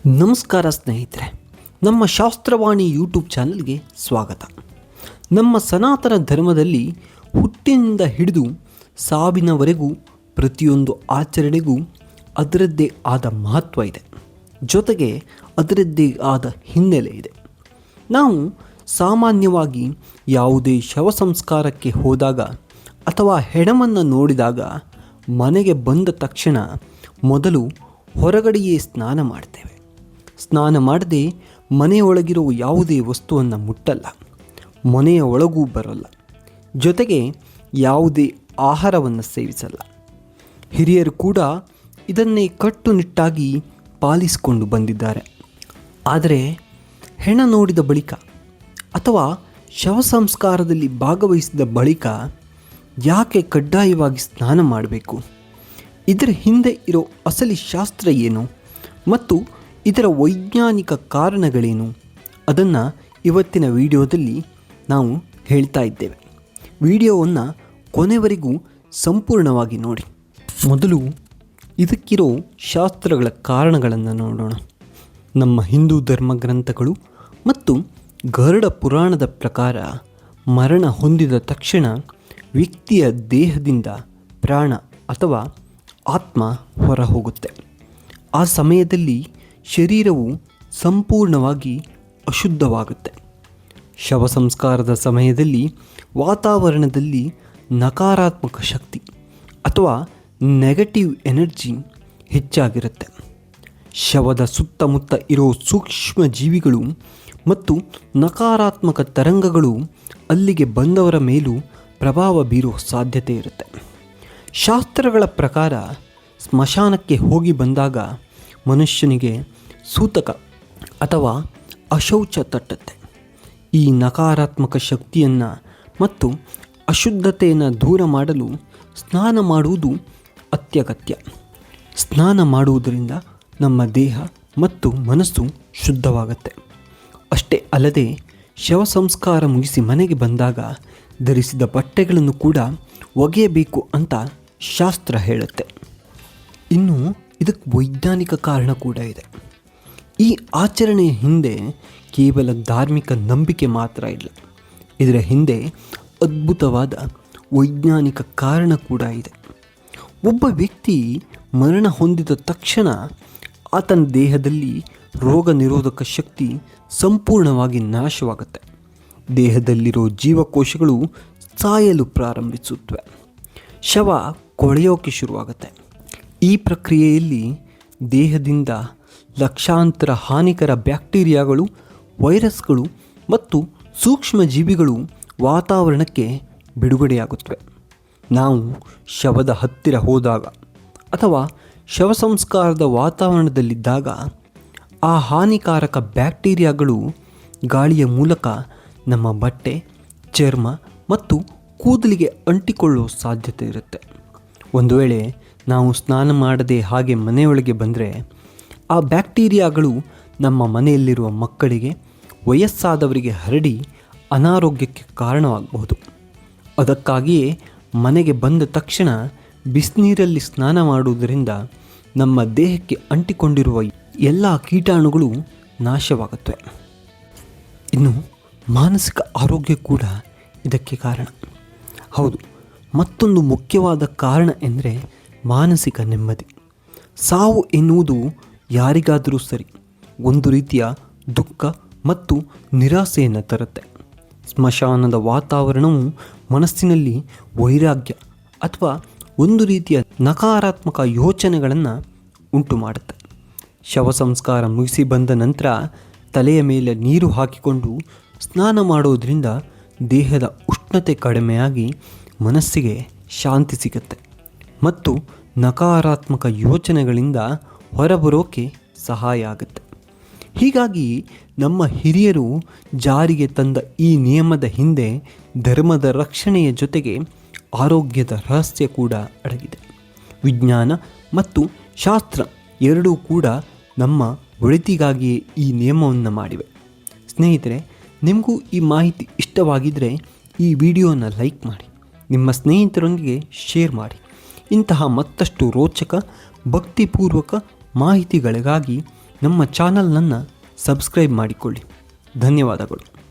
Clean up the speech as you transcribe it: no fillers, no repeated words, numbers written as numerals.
ನಮಸ್ಕಾರ ಸ್ನೇಹಿತರೆ, ನಮ್ಮ ಶಾಸ್ತ್ರವಾಣಿ ಯೂಟ್ಯೂಬ್ ಚಾನಲ್ಗೆ ಸ್ವಾಗತ. ನಮ್ಮ ಸನಾತನ ಧರ್ಮದಲ್ಲಿ ಹುಟ್ಟಿನಿಂದ ಹಿಡಿದು ಸಾವಿನವರೆಗೂ ಪ್ರತಿಯೊಂದು ಆಚರಣೆಗೂ ಅದರದ್ದೇ ಆದ ಮಹತ್ವ ಇದೆ. ಜೊತೆಗೆ ಅದರದ್ದೇ ಆದ ಹಿನ್ನೆಲೆ ಇದೆ. ನಾವು ಸಾಮಾನ್ಯವಾಗಿ ಯಾವುದೇ ಶವ ಸಂಸ್ಕಾರಕ್ಕೆ ಹೋದಾಗ ಅಥವಾ ಹೆಣವನ್ನು ನೋಡಿದಾಗ ಮನೆಗೆ ಬಂದ ತಕ್ಷಣ ಮೊದಲು ಹೊರಗಡೆಯೇ ಸ್ನಾನ ಮಾಡ್ತೇವೆ. ಸ್ನಾನ ಮಾಡದೆ ಮನೆಯೊಳಗಿರುವ ಯಾವುದೇ ವಸ್ತುವನ್ನು ಮುಟ್ಟಲ್ಲ, ಮನೆಯ ಒಳಗೂ ಬರಲ್ಲ. ಜೊತೆಗೆ ಯಾವುದೇ ಆಹಾರವನ್ನು ಸೇವಿಸಲ್ಲ. ಹಿರಿಯರು ಕೂಡ ಇದನ್ನೇ ಕಟ್ಟುನಿಟ್ಟಾಗಿ ಪಾಲಿಸಿಕೊಂಡು ಬಂದಿದ್ದಾರೆ. ಆದರೆ ಹೆಣ ನೋಡಿದ ಬಳಿಕ ಅಥವಾ ಶವ ಸಂಸ್ಕಾರದಲ್ಲಿ ಭಾಗವಹಿಸಿದ ಬಳಿಕ ಯಾಕೆ ಕಡ್ಡಾಯವಾಗಿ ಸ್ನಾನ ಮಾಡಬೇಕು? ಇದರ ಹಿಂದೆ ಇರೋ ಅಸಲಿ ಶಾಸ್ತ್ರ ಏನು ಮತ್ತು ಇದರ ವೈಜ್ಞಾನಿಕ ಕಾರಣಗಳೇನು? ಅದನ್ನು ಇವತ್ತಿನ ವಿಡಿಯೋದಲ್ಲಿ ನಾವು ಹೇಳ್ತಾ ಇದ್ದೇವೆ. ವಿಡಿಯೋವನ್ನು ಕೊನೆವರೆಗೂ ಸಂಪೂರ್ಣವಾಗಿ ನೋಡಿ. ಮೊದಲು ಇದಕ್ಕಿರೋ ಶಾಸ್ತ್ರಗಳ ಕಾರಣಗಳನ್ನು ನೋಡೋಣ. ನಮ್ಮ ಹಿಂದೂ ಧರ್ಮ ಗ್ರಂಥಗಳು ಮತ್ತು ಗರುಡ ಪುರಾಣದ ಪ್ರಕಾರ ಮರಣ ಹೊಂದಿದ ತಕ್ಷಣ ವ್ಯಕ್ತಿಯ ದೇಹದಿಂದ ಪ್ರಾಣ ಅಥವಾ ಆತ್ಮ ಹೊರ ಹೋಗುತ್ತೆ. ಆ ಸಮಯದಲ್ಲಿ ಶರೀರವು ಸಂಪೂರ್ಣವಾಗಿ ಅಶುದ್ಧವಾಗುತ್ತೆ. ಶವ ಸಂಸ್ಕಾರದ ಸಮಯದಲ್ಲಿ ವಾತಾವರಣದಲ್ಲಿ ನಕಾರಾತ್ಮಕ ಶಕ್ತಿ ಅಥವಾ ನೆಗೆಟಿವ್ ಎನರ್ಜಿ ಹೆಚ್ಚಾಗಿರುತ್ತೆ. ಶವದ ಸುತ್ತಮುತ್ತ ಇರೋ ಸೂಕ್ಷ್ಮ ಜೀವಿಗಳು ಮತ್ತು ನಕಾರಾತ್ಮಕ ತರಂಗಗಳು ಅಲ್ಲಿಗೆ ಬಂದವರ ಮೇಲೂ ಪ್ರಭಾವ ಬೀರೋ ಸಾಧ್ಯತೆ ಇರುತ್ತೆ. ಶಾಸ್ತ್ರಗಳ ಪ್ರಕಾರ ಸ್ಮಶಾನಕ್ಕೆ ಹೋಗಿ ಬಂದಾಗ ಮನುಷ್ಯನಿಗೆ ಸೂತಕ ಅಥವಾ ಅಶೌಚ ತಟ್ಟುತ್ತೆ. ಈ ನಕಾರಾತ್ಮಕ ಶಕ್ತಿಯನ್ನು ಮತ್ತು ಅಶುದ್ಧತೆಯನ್ನು ದೂರ ಮಾಡಲು ಸ್ನಾನ ಮಾಡುವುದು ಅತ್ಯಗತ್ಯ. ಸ್ನಾನ ಮಾಡುವುದರಿಂದ ನಮ್ಮ ದೇಹ ಮತ್ತು ಮನಸ್ಸು ಶುದ್ಧವಾಗುತ್ತೆ. ಅಷ್ಟೇ ಅಲ್ಲದೆ ಶವ ಸಂಸ್ಕಾರ ಮುಗಿಸಿ ಮನೆಗೆ ಬಂದಾಗ ಧರಿಸಿದ ಬಟ್ಟೆಗಳನ್ನು ಕೂಡ ಒಗೆಯಬೇಕು ಅಂತ ಶಾಸ್ತ್ರ ಹೇಳುತ್ತೆ. ಇನ್ನು ಇದಕ್ಕೆ ವೈಜ್ಞಾನಿಕ ಕಾರಣ ಕೂಡ ಇದೆ. ಈ ಆಚರಣೆಯ ಹಿಂದೆ ಕೇವಲ ಧಾರ್ಮಿಕ ನಂಬಿಕೆ ಮಾತ್ರ ಇಲ್ಲ, ಇದರ ಹಿಂದೆ ಅದ್ಭುತವಾದ ವೈಜ್ಞಾನಿಕ ಕಾರಣ ಕೂಡ ಇದೆ. ಒಬ್ಬ ವ್ಯಕ್ತಿ ಮರಣ ಹೊಂದಿದ ತಕ್ಷಣ ಆತನ ದೇಹದಲ್ಲಿ ರೋಗ ನಿರೋಧಕ ಶಕ್ತಿ ಸಂಪೂರ್ಣವಾಗಿ ನಾಶವಾಗುತ್ತೆ. ದೇಹದಲ್ಲಿರೋ ಜೀವಕೋಶಗಳು ಸಾಯಲು ಪ್ರಾರಂಭಿಸುತ್ತವೆ. ಶವ ಕೊಳೆಯೋಕೆ ಶುರುವಾಗುತ್ತೆ. ಈ ಪ್ರಕ್ರಿಯೆಯಲ್ಲಿ ದೇಹದಿಂದ ಲಕ್ಷಾಂತರ ಹಾನಿಕರ ಬ್ಯಾಕ್ಟೀರಿಯಾಗಳು, ವೈರಸ್ಗಳು ಮತ್ತು ಸೂಕ್ಷ್ಮ ಜೀವಿಗಳು ವಾತಾವರಣಕ್ಕೆ ಬಿಡುಗಡೆಯಾಗುತ್ತವೆ. ನಾವು ಶವದ ಹತ್ತಿರ ಹೋದಾಗ ಅಥವಾ ಶವ ಸಂಸ್ಕಾರದ ವಾತಾವರಣದಲ್ಲಿದ್ದಾಗ ಆ ಹಾನಿಕಾರಕ ಬ್ಯಾಕ್ಟೀರಿಯಾಗಳು ಗಾಳಿಯ ಮೂಲಕ ನಮ್ಮ ಬಟ್ಟೆ, ಚರ್ಮ ಮತ್ತು ಕೂದಲಿಗೆ ಅಂಟಿಕೊಳ್ಳುವ ಸಾಧ್ಯತೆ ಇರುತ್ತೆ. ಒಂದು ವೇಳೆ ನಾವು ಸ್ನಾನ ಮಾಡದೆ ಹಾಗೆ ಮನೆಯೊಳಗೆ ಬಂದರೆ ಆ ಬ್ಯಾಕ್ಟೀರಿಯಾಗಳು ನಮ್ಮ ಮನೆಯಲ್ಲಿರುವ ಮಕ್ಕಳಿಗೆ, ವಯಸ್ಸಾದವರಿಗೆ ಹರಡಿ ಅನಾರೋಗ್ಯಕ್ಕೆ ಕಾರಣವಾಗಬಹುದು. ಅದಕ್ಕಾಗಿಯೇ ಮನೆಗೆ ಬಂದ ತಕ್ಷಣ ಬಿಸಿನೀರಲ್ಲಿ ಸ್ನಾನ ಮಾಡುವುದರಿಂದ ನಮ್ಮ ದೇಹಕ್ಕೆ ಅಂಟಿಕೊಂಡಿರುವ ಎಲ್ಲ ಕೀಟಾಣುಗಳು ನಾಶವಾಗುತ್ತವೆ. ಇನ್ನು ಮಾನಸಿಕ ಆರೋಗ್ಯ ಕೂಡ ಇದಕ್ಕೆ ಕಾರಣ. ಹೌದು, ಮತ್ತೊಂದು ಮುಖ್ಯವಾದ ಕಾರಣ ಎಂದರೆ ಮಾನಸಿಕ ನೆಮ್ಮದಿ. ಸಾವು ಎನ್ನುವುದು ಯಾರಿಗಾದರೂ ಸರಿ ಒಂದು ರೀತಿಯ ದುಃಖ ಮತ್ತು ನಿರಾಸೆಯನ್ನು ತರುತ್ತೆ. ಸ್ಮಶಾನದ ವಾತಾವರಣವು ಮನಸ್ಸಿನಲ್ಲಿ ವೈರಾಗ್ಯ ಅಥವಾ ಒಂದು ರೀತಿಯ ನಕಾರಾತ್ಮಕ ಯೋಚನೆಗಳನ್ನು ಉಂಟು ಮಾಡುತ್ತೆ. ಶವ ಸಂಸ್ಕಾರ ಮುಗಿಸಿ ಬಂದ ನಂತರ ತಲೆಯ ಮೇಲೆ ನೀರು ಹಾಕಿಕೊಂಡು ಸ್ನಾನ ಮಾಡೋದರಿಂದ ದೇಹದ ಉಷ್ಣತೆ ಕಡಿಮೆಯಾಗಿ ಮನಸ್ಸಿಗೆ ಶಾಂತಿ ಸಿಗುತ್ತೆ ಮತ್ತು ನಕಾರಾತ್ಮಕ ಯೋಚನೆಗಳಿಂದ ಹೊರಬರೋಕೆ ಸಹಾಯ ಆಗುತ್ತೆ. ಹೀಗಾಗಿ ನಮ್ಮ ಹಿರಿಯರು ಜಾರಿಗೆ ತಂದ ಈ ನಿಯಮದ ಹಿಂದೆ ಧರ್ಮದ ರಕ್ಷಣೆಯ ಜೊತೆಗೆ ಆರೋಗ್ಯದ ರಹಸ್ಯ ಕೂಡ ಅಡಗಿದೆ. ವಿಜ್ಞಾನ ಮತ್ತು ಶಾಸ್ತ್ರ ಎರಡೂ ಕೂಡ ನಮ್ಮ ಒಳಿತಿಗಾಗಿಯೇ ಈ ನಿಯಮವನ್ನು ಮಾಡಿವೆ. ಸ್ನೇಹಿತರೆ, ನಿಮಗೂ ಈ ಮಾಹಿತಿ ಇಷ್ಟವಾಗಿದ್ದರೆ ಈ ವಿಡಿಯೋನ ಲೈಕ್ ಮಾಡಿ, ನಿಮ್ಮ ಸ್ನೇಹಿತರೊಂದಿಗೆ ಶೇರ್ ಮಾಡಿ. ಇಂತಹ ಮತ್ತಷ್ಟು ರೋಚಕ ಭಕ್ತಿಪೂರ್ವಕ ಮಾಹಿತಿಗಳಿಗಾಗಿ ನಮ್ಮ ಚಾನಲ್ನನ್ನು ಸಬ್ಸ್ಕ್ರೈಬ್ ಮಾಡಿಕೊಳ್ಳಿ. ಧನ್ಯವಾದಗಳು.